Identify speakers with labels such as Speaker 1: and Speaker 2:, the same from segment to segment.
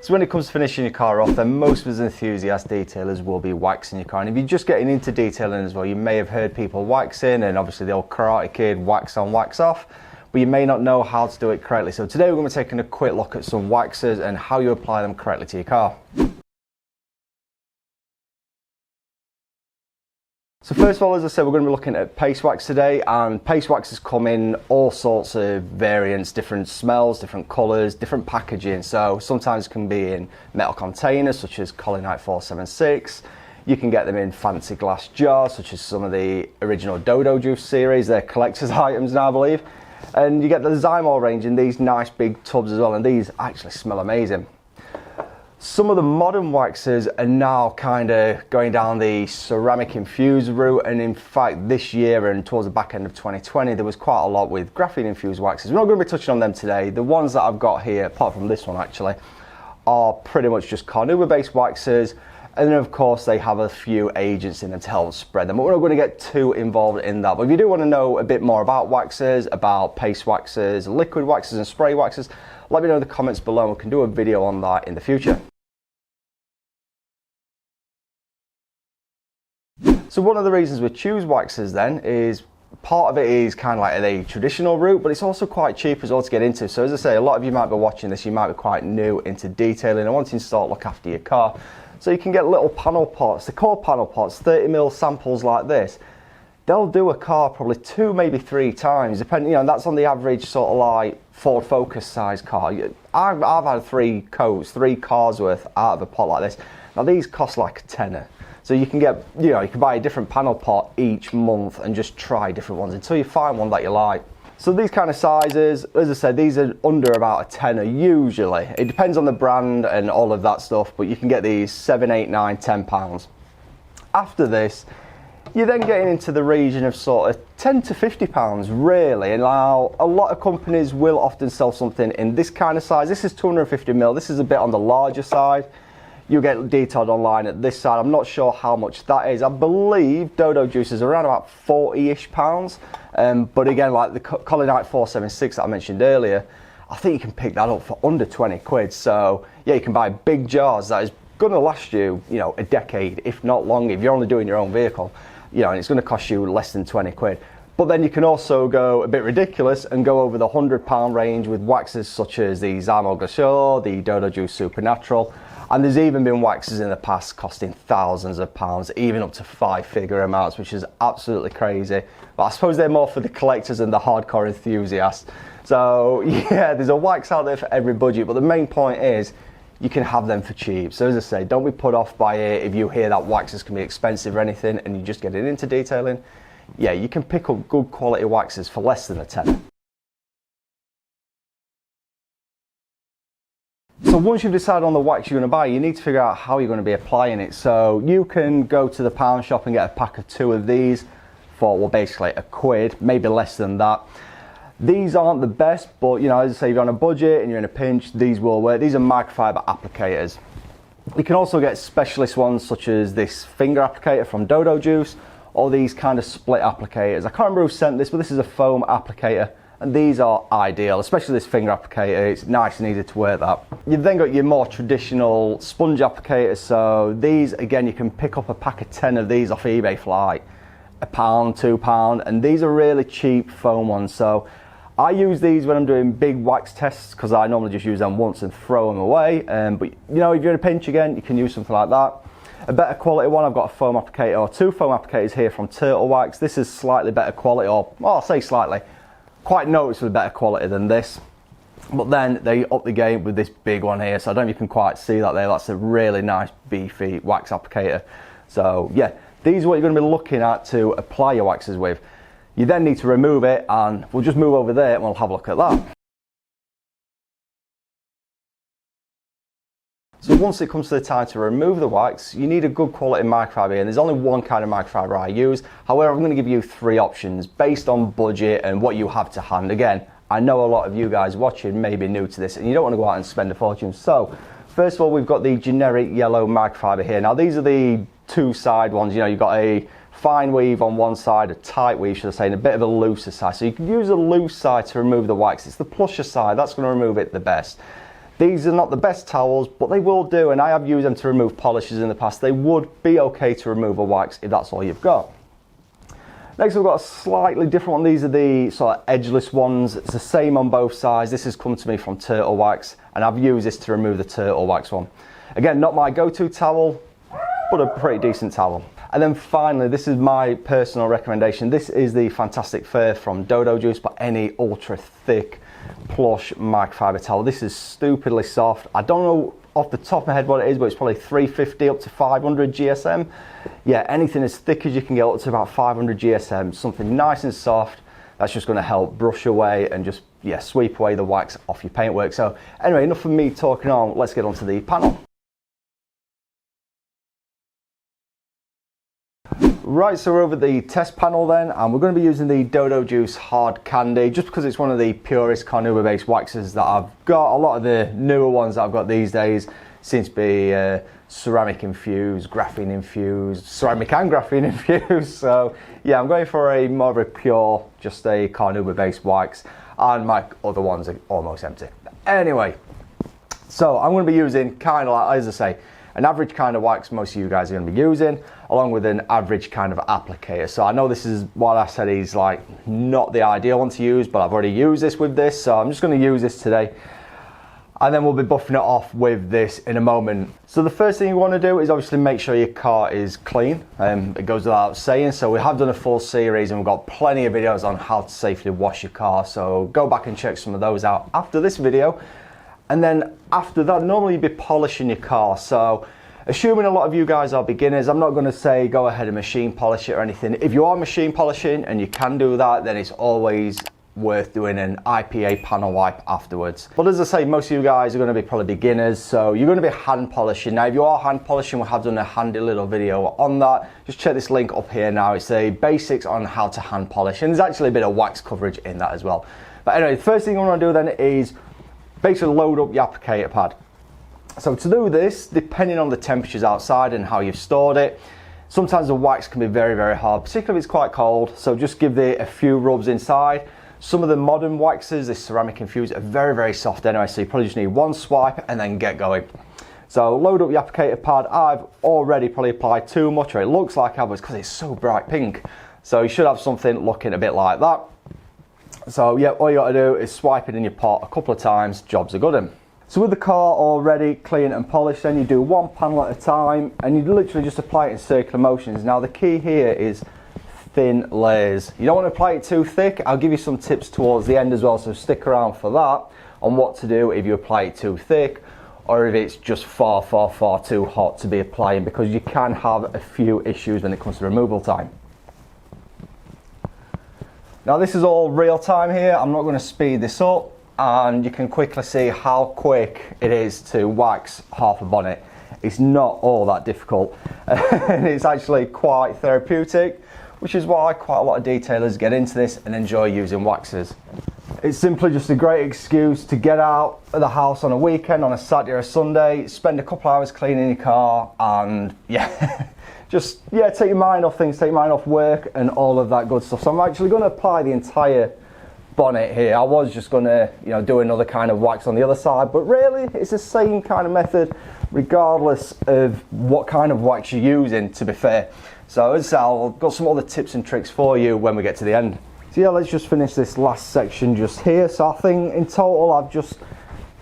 Speaker 1: So when it comes to finishing your car off, then most of us enthusiast detailers will be waxing your car. And if you're just getting into detailing as well, you may have heard people waxing, and obviously the old Karate Kid, wax on, wax off, but you may not know how to do it correctly. So today we're going to be taking a quick look at some waxers and how you apply them correctly to your car. So first of all, as I said, we're going to be looking at paste wax today, and paste waxes come in all sorts of variants, different smells, different colours, different packaging. So sometimes it can be in metal containers such as Collinite 476. You can get them in fancy glass jars such as some of the original Dodo Juice series. They're collector's items now, I believe. And you get the Zymol range in these nice big tubs as well, and these actually smell amazing. Some of the modern waxers are now kind of going down the ceramic infused route, and in fact this year and towards the back end of 2020 there was quite a lot with graphene infused waxers. We're not going to be touching on them today. The ones that I've got here, apart from this one actually, are pretty much just carnauba based waxers, and then of course they have a few agents in them to help spread them, but we're not going to get too involved in that. But if you do want to know a bit more about waxers, about paste waxers, liquid waxers and spray waxers, let me know in the comments below and we can do a video on that in the future. So one of the reasons we choose waxers then is part of it is kind of like a traditional route, but it's also quite cheap as well to get into. So as I say, a lot of you might be watching this, you might be quite new into detailing and wanting to start look after your car. So you can get little panel pots, they're called panel pots, 30mm samples like this. They'll do a car probably 2, maybe 3 times, depending, that's on the average sort of like Ford Focus size car. I've had 3 coats, 3 cars worth out of a pot like this. Now these cost like a tenner. So you can get, you can buy a different panel pot each month and just try different ones until you find one that you like. So these kind of sizes, as I said, these are under about a tenner usually. It depends on the brand and all of that stuff, but you can get these 7, 8, 9, 10 pounds. After this, you're then getting into the region of sort of 10 to 50 pounds really. And now a lot of companies will often sell something in this kind of size. This is 250mm, this is a bit on the larger side. You'll get detailed online at this side. I'm not sure how much that is. I believe Dodo Juice is around about 40-ish pounds. But again, like the Collinite 476 that I mentioned earlier, I think you can pick that up for under 20 quid. So yeah, you can buy big jars that is going to last you, a decade, if not longer, if you're only doing your own vehicle, and it's going to cost you less than 20 quid. But then you can also go a bit ridiculous and go over the £100 range with waxes such as the Zymol Glacier, the Dodo Juice Supernatural. And there's even been waxes in the past costing thousands of pounds, even up to 5-figure amounts, which is absolutely crazy. But I suppose they're more for the collectors and the hardcore enthusiasts. So yeah, there's a wax out there for every budget, but the main point is you can have them for cheap. So as I say, don't be put off by it if you hear that waxes can be expensive or anything and you're just getting into detailing. Yeah, you can pick up good quality waxes for less than a tenner. So once you've decided on the wax you're going to buy, you need to figure out how you're going to be applying it. So you can go to the pound shop and get a pack of 2 of these for, well, basically a quid, maybe less than that. These aren't the best, but as I say, if you're on a budget and you're in a pinch, these will work. These are microfiber applicators. You can also get specialist ones such as this finger applicator from Dodo Juice, or these kind of split applicators. I can't remember who sent this, but this is a foam applicator. And these are ideal, especially this finger applicator. It's nice and easy to wear that. You've then got your more traditional sponge applicators. So these, again, you can pick up a pack of 10 of these off eBay for like £1, £2, and these are really cheap foam ones. So I use these when I'm doing big wax tests because I normally just use them once and throw them away. But if you're in a pinch again, you can use something like that. A better quality one, I've got a foam applicator, or 2 foam applicators here from Turtle Wax. This is slightly better quality, or well, I'll say slightly. Quite noticeably better quality than this, but then they up the game with this big one here. So I don't know if you can quite see that there. That's a really nice beefy wax applicator. So yeah, these are what you're going to be looking at to apply your waxes with. You then need to remove it, and we'll just move over there and we'll have a look at that. So once it comes to the time to remove the wax, you need a good quality microfiber, and there's only one kind of microfiber I use. However, I'm going to give you 3 options based on budget and what you have to hand. Again, I know a lot of you guys watching may be new to this and you don't want to go out and spend a fortune. So first of all, we've got the generic yellow microfiber here. Now these are the 2 side ones. You've got a fine weave on one side, a tight weave should I say, and a bit of a looser side. So you can use a loose side to remove the wax. It's the plusher side, that's going to remove it the best. These are not the best towels, but they will do, and I have used them to remove polishes in the past. They would be okay to remove a wax if that's all you've got. Next, we've got a slightly different one. These are the sort of edgeless ones. It's the same on both sides. This has come to me from Turtle Wax, and I've used this to remove the Turtle Wax one. Again, not my go-to towel, but a pretty decent towel. And then finally, this is my personal recommendation. This is the Fantastic Fur from Dodo Juice, but any ultra thick plush microfiber towel. This is stupidly soft. I don't know off the top of my head what it is, but it's probably 350 up to 500 GSM. Yeah, anything as thick as you can get up to about 500 GSM, something nice and soft. That's just going to help brush away and just, yeah, sweep away the wax off your paintwork. So anyway, enough of me talking on. Let's get onto the panel. Right, so we're over the test panel then, and we're going to be using the Dodo Juice Hard Candy, just because it's one of the purest carnauba based waxes that I've got. A lot of the newer ones that I've got these days seem to be ceramic infused, graphene infused, ceramic and graphene infused. So yeah, I'm going for a more of a pure, just a carnauba based wax, and my other ones are almost empty. Anyway, so I'm going to be using kind of like, as I say, an average kind of wax most of you guys are going to be using, along with an average kind of applicator. So I know this is what I said is like not the ideal one to use, but I've already used this with this, so I'm just going to use this today, and then we'll be buffing it off with this in a moment. So the first thing you want to do is obviously make sure your car is clean. It goes without saying. So we have done a full series and we've got plenty of videos on how to safely wash your car, so go back and check some of those out after this video. And then after that, normally you'd be polishing your car. So assuming a lot of you guys are beginners, I'm not going to say go ahead and machine polish it or anything. If you are machine polishing and you can do that, then it's always worth doing an IPA panel wipe afterwards. But as I say, most of you guys are going to be probably beginners, so you're going to be hand polishing. Now if you are hand polishing, we have done a handy little video on that. Just check this link up here now. It's a basics on how to hand polish, and there's actually a bit of wax coverage in that as well. But anyway, the first thing you want to do then is basically load up your applicator pad. So to do this, depending on the temperatures outside and how you've stored it, sometimes the wax can be very, very hard, particularly if it's quite cold. So just give it a few rubs inside. Some of the modern waxes, the ceramic infused, are very, very soft anyway, so you probably just need one swipe and then get going. So load up your applicator pad. I've already probably applied too much, or it looks like I was, because it's so bright pink. So you should have something looking a bit like that. So yeah, all you got to do is swipe it in your pot a couple of times, jobs are good. So with the car already clean and polished, then you do one panel at a time, and you literally just apply it in circular motions. Now the key here is thin layers. You don't want to apply it too thick. I'll give you some tips towards the end as well, so stick around for that, on what to do if you apply it too thick, or if it's just far, far, far too hot to be applying, because you can have a few issues when it comes to removal time. Now this is all real time here. I'm not going to speed this up, and you can quickly see how quick it is to wax half a bonnet. It's not all that difficult, and it's actually quite therapeutic, which is why quite a lot of detailers get into this and enjoy using waxes. It's simply just a great excuse to get out of the house on a weekend, on a Saturday or a Sunday, spend a couple hours cleaning your car, and yeah, just take your mind off things, take your mind off work and all of that good stuff. So I'm actually going to apply the entire bonnet here. I was just going to do another kind of wax on the other side, but really it's the same kind of method regardless of what kind of wax you're using, to be fair. So as I say, I've got some other tips and tricks for you when we get to the end. So yeah, let's just finish this last section just here. So I think in total I've just,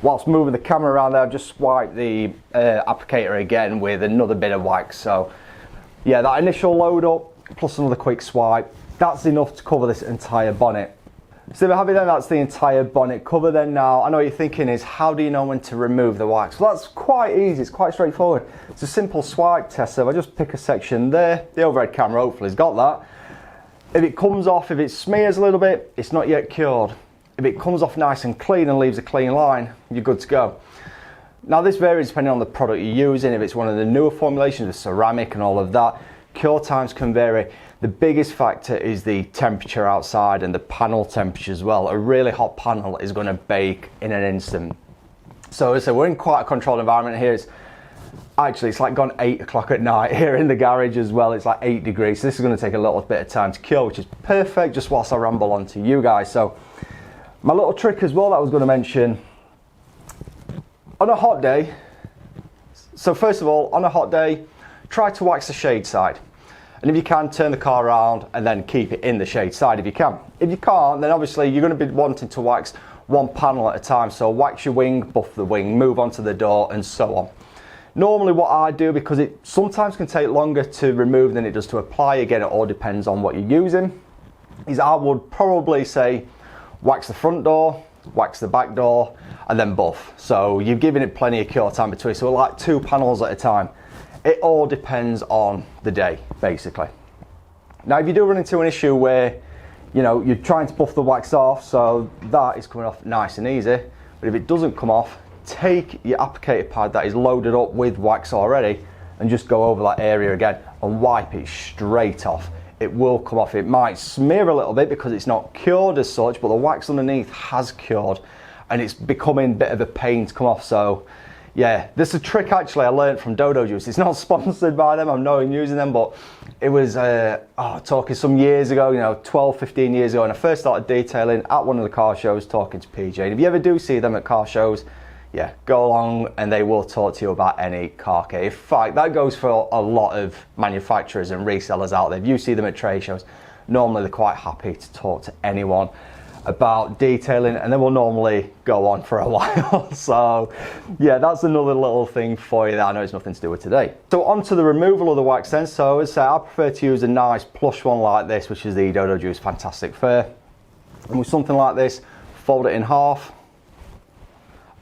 Speaker 1: whilst moving the camera around there, I've just swiped the applicator again with another bit of wax. So yeah, that initial load up plus another quick swipe, that's enough to cover this entire bonnet. So if you're happy then, that's the entire bonnet cover then. Now, I know what you're thinking is, how do you know when to remove the wax? Well, that's quite easy, it's quite straightforward. It's a simple swipe test. So if I just pick a section there, the overhead camera hopefully has got that. If it comes off, if it smears a little bit, it's not yet cured. If it comes off nice and clean and leaves a clean line, you're good to go. Now this varies depending on the product you're using. If it's one of the newer formulations, the ceramic and all of that, cure times can vary. The biggest factor is the temperature outside and the panel temperature as well. A really hot panel is going to bake in an instant. So we're in quite a controlled environment here. It's like gone 8 o'clock at night here in the garage as well. It's like 8 degrees. So this is going to take a little bit of time to cure, which is perfect just whilst I ramble on to you guys. So my little trick as well that I was going to mention, On a hot day, so first of all, on a hot day, try to wax the shade side. And if you can, turn the car around and then keep it in the shade side if you can. If you can't, then obviously you're going to be wanting to wax one panel at a time. So wax your wing, buff the wing, move on to the door and so on. Normally what I do, because it sometimes can take longer to remove than it does to apply, again it all depends on what you're using, is I would probably say wax the front door, wax the back door and then buff. So you're giving it plenty of cure time between, so like 2 panels at a time. It all depends on the day basically. Now if you do run into an issue where you're trying to buff the wax off, so that is coming off nice and easy, but if it doesn't come off, take your applicator pad that is loaded up with wax already and just go over that area again and wipe it straight off. It will come off. It might smear a little bit because it's not cured as such, but the wax underneath has cured and it's becoming a bit of a pain to come off. So yeah, this is a trick actually I learned from Dodo Juice. It's not sponsored by them, I'm not even using them, but it was talking some years ago, 12, 15 years ago, and I first started detailing at one of the car shows, talking to PJ. And if you ever do see them at car shows, yeah, go along and they will talk to you about any car kit. In fact, that goes for a lot of manufacturers and resellers out there. If you see them at trade shows, normally they're quite happy to talk to anyone about detailing, and they will normally go on for a while. So yeah, that's another little thing for you that I know it's nothing to do with today. So on to the removal of the wax then. So as I say, I prefer to use a nice plush one like this, which is the Dodo Juice Fantastic Fur. And with something like this, fold it in half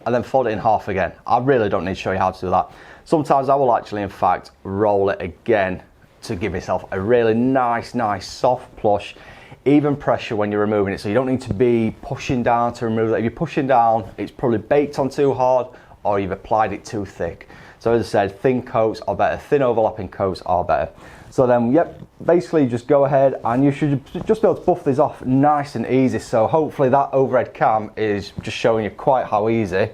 Speaker 1: and then fold it in half again. I really don't need to show you how to do that. Sometimes I will actually in fact roll it again to give yourself a really nice soft plush, even pressure when you're removing it, so you don't need to be pushing down to remove it. If you're pushing down, it's probably baked on too hard or you've applied it too thick. So as I said, thin coats are better, thin overlapping coats are better. So then, yep, basically just go ahead and you should just be able to buff this off nice and easy. So hopefully that overhead cam is just showing you quite how easy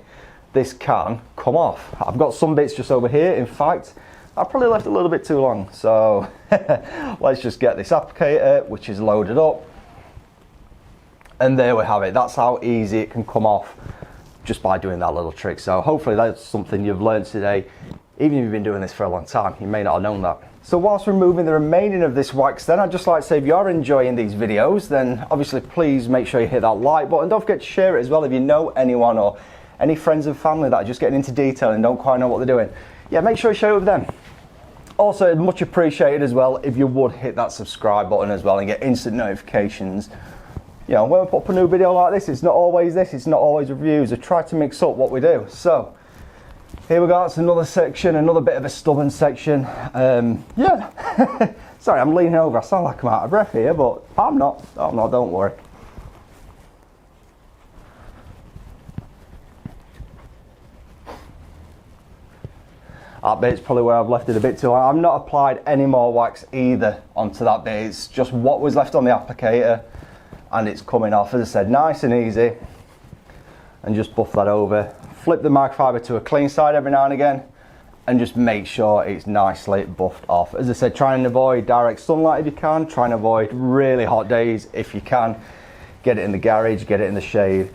Speaker 1: this can come off. I've got some bits just over here. In fact, I probably left a little bit too long. So let's just get this applicator, which is loaded up. And there we have it. That's how easy it can come off just by doing that little trick. So hopefully that's something you've learned today. Even if you've been doing this for a long time, you may not have known that. So whilst removing the remaining of this wax then, I'd just like to say if you are enjoying these videos, then obviously please make sure you hit that like button. Don't forget to share it as well if you know anyone or any friends and family that are just getting into detail and don't quite know what they're doing. Yeah, make sure you share it with them. Also, much appreciated as well if you would hit that subscribe button as well and get instant notifications. When we put up a new video like this, it's not always this, it's not always reviews. I try to mix up what we do. So here we go, it's another section, another bit of a stubborn section. Yeah, sorry, I'm leaning over. I sound like I'm out of breath here, but I'm not, don't worry. That bit's probably where I've left it a bit too long. I've not applied any more wax either onto that bit. It's just what was left on the applicator and it's coming off. As I said, nice and easy. And just buff that over. Flip the microfiber to a clean side every now and again and just make sure it's nicely buffed off. As I said, try and avoid direct sunlight if you can. Try and avoid really hot days if you can. Get it in the garage, get it in the shade.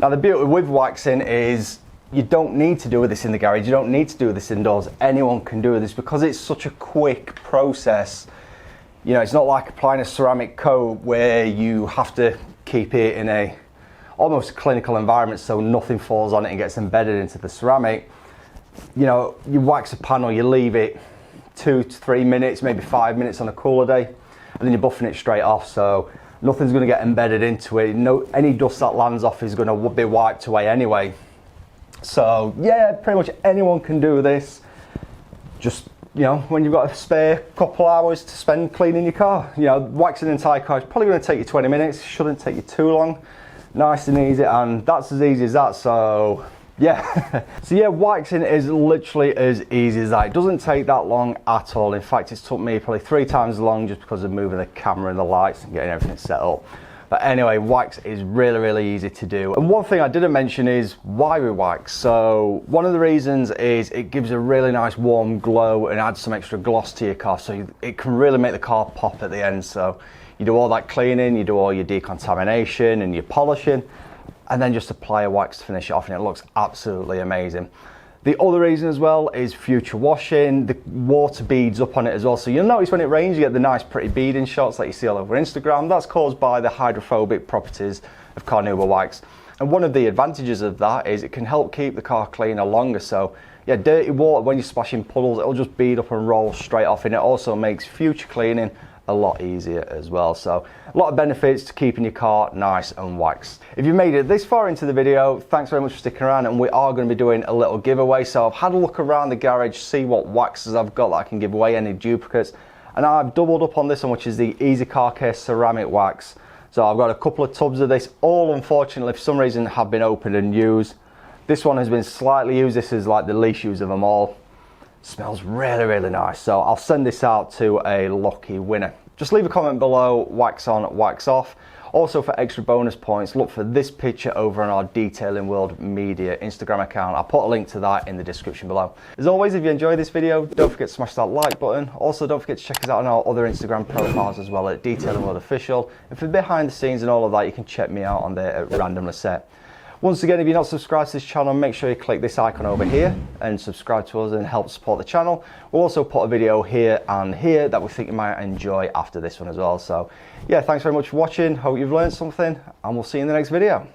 Speaker 1: Now the beauty with waxing is you don't need to do this in the garage, you don't need to do this indoors. Anyone can do this because it's such a quick process. It's not like applying a ceramic coat where you have to keep it in a almost clinical environment so nothing falls on it and gets embedded into the ceramic. You wax a panel, you leave it 2 to 3 minutes, maybe 5 minutes on a cooler day, and then you're buffing it straight off, so nothing's going to get embedded into it. Any dust that lands off is going to be wiped away anyway. So yeah, pretty much anyone can do this. Just when you've got a spare couple hours to spend cleaning your car, waxing an entire car is probably going to take you 20 minutes. Shouldn't take you too long. Nice and easy, and that's as easy as that. So yeah, so yeah, waxing is literally as easy as that. It doesn't take that long at all. In fact, it's took me probably 3 times as long just because of moving the camera and the lights and getting everything set up. But anyway, wax is really easy to do. And one thing I didn't mention is why we wax. So one of the reasons is it gives a really nice warm glow and adds some extra gloss to your car. So it can really make the car pop at the end. So you do all that cleaning, you do all your decontamination and your polishing. and then just apply a wax to finish it off, and it looks absolutely amazing. The other reason as well is future washing. The water beads up on it as well, so you'll notice when it rains you get the nice pretty beading shots like you see all over Instagram. That's caused by the hydrophobic properties of carnauba wax, and one of the advantages of that is it can help keep the car cleaner longer. So yeah, dirty water, when you splash in puddles, it'll just bead up and roll straight off, and it also makes future cleaning a lot easier as well. So a lot of benefits to keeping your car nice and waxed. If you've made it this far into the video, thanks very much for sticking around, and we are going to be doing a little giveaway. So I've had a look around the garage, see what waxes I've got that I can give away, any duplicates, and I've doubled up on this one, which is the Easy Car Care ceramic wax. So I've got a couple of tubs of this, all unfortunately for some reason have been opened and used. This one has been slightly used. This is like the least used of them all. Smells really, really nice. So I'll send this out to a lucky winner. Just leave a comment below, wax on, wax off. Also, for extra bonus points, look for this picture over on our Detailing World Media Instagram account. I'll put a link to that in the description below. As always, if you enjoyed this video, don't forget to smash that like button. Also, don't forget to check us out on our other Instagram profiles as well at Detailing World Official. And for behind the scenes and all of that, you can check me out on there at Randomly Set. Once again, if you're not subscribed to this channel, make sure you click this icon over here and subscribe to us and help support the channel. We'll also put a video here and here that we think you might enjoy after this one as well. So yeah, thanks very much for watching. Hope you've learned something, and we'll see you in the next video.